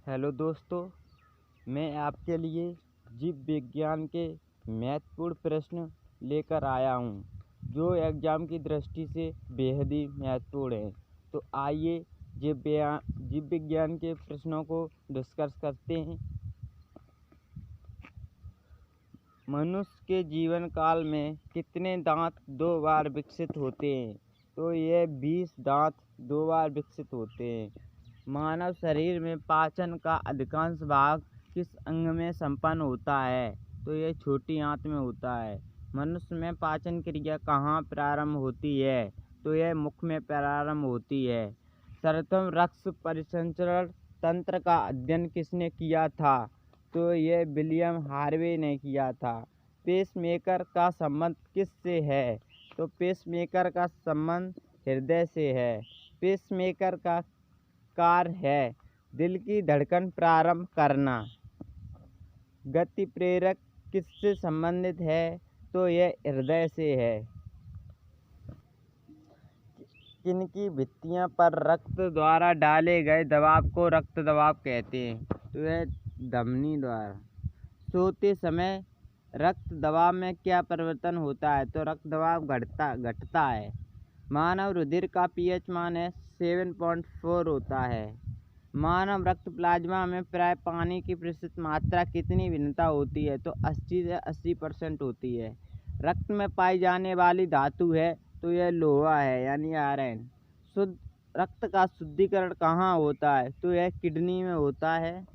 Hello दोस्तों, मैं आपके लिए जीव विज्ञान के महत्वपूर्ण प्रश्न लेकर आया हूँ जो एग्ज़ाम की दृष्टि से बेहद ही महत्वपूर्ण है। तो आइए जीव विज्ञान के प्रश्नों को डिस्कस करते हैं। मनुष्य के जीवन काल में कितने दांत 2 बार विकसित होते हैं? तो ये 20 दांत 2 बार विकसित होते हैं। मानव शरीर में पाचन का अधिकांश भाग किस अंग में संपन्न होता है? तो ये छोटी आंत में होता है। मनुष्य में पाचन क्रिया कहाँ प्रारंभ होती है? तो यह मुख में प्रारंभ होती है। सर्वप्रथम रक्त परिसंचरण तंत्र का अध्ययन किसने किया था? तो यह विलियम हार्वे ने किया था। पेसमेकर का संबंध किससे है? तो पेसमेकर का संबंध हृदय से है। पेसमेकर का कार्य है दिल की धड़कन प्रारंभ करना। गति प्रेरक किससे संबंधित है? तो यह हृदय से है। किनकी भित्तियों पर रक्त द्वारा डाले गए दबाव को रक्त दबाव कहते हैं? तो यह धमनी द्वारा। सोते समय रक्त दबाव में क्या परिवर्तन होता है? तो रक्त दबाव घटता है। मानव रुधिर का पीएच मान 7.4 होता है। मानव रक्त प्लाज्मा में प्राय पानी की प्रतिशत मात्रा कितनी भिन्नता होती है? तो 80 से 80% होती है। रक्त में पाई जाने वाली धातु है तो यह लोहा है यानी आयरन। शुद्ध रक्त का शुद्धिकरण कहाँ होता है? तो यह किडनी में होता है।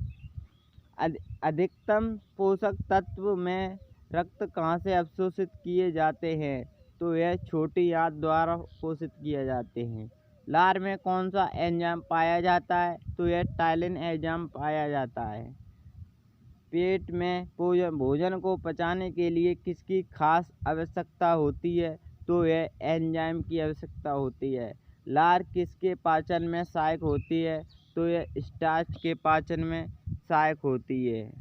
अधिकतम पोषक तत्व में रक्त कहाँ से अवशोषित किए जाते हैं? तो यह छोटी आंत द्वारा अवशोषित किए जाते हैं। लार में कौन सा एंजाइम पाया जाता है? तो यह टाइलिन एंजाइम पाया जाता है। पेट में भोजन को पचाने के लिए किसकी खास आवश्यकता होती है? तो यह एंजाइम की आवश्यकता होती है। लार किसके पाचन में सहायक होती है? तो यह स्टार्च के पाचन में सहायक होती है।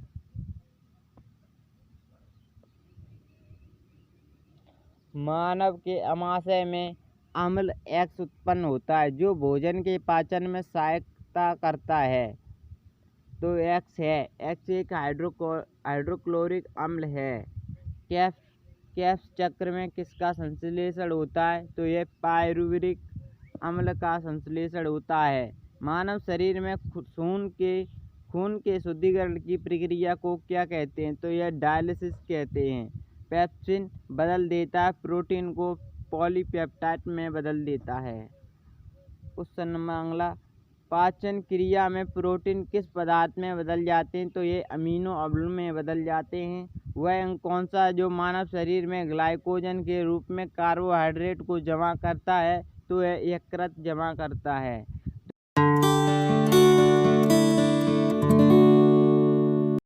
मानव के आमाशय में अम्ल X उत्पन्न होता है जो भोजन के पाचन में सहायता करता है। तो X है। X एक हाइड्रोक्लोरिक अम्ल है। कैप्स चक्र में किसका संश्लेषण होता है? तो यह पायरुवेरिक अम्ल का संश्लेषण होता है। मानव शरीर में खून के शुद्धिकरण की प्रक्रिया को क्या कहते हैं? तो यह डायलिसिस कहते हैं। पेप्सिन बदल देता है प्रोटीन को पॉलीपेप्टाइड में बदल देता है। क्वेश्चन नंबर अगला, पाचन क्रिया में प्रोटीन किस पदार्थ में बदल जाते हैं? तो ये अमीनो अम्ल में बदल जाते हैं। वह अंग कौन सा है जो मानव शरीर में ग्लाइकोजन के रूप में कार्बोहाइड्रेट को जमा करता है? तो यह यकृत जमा करता है।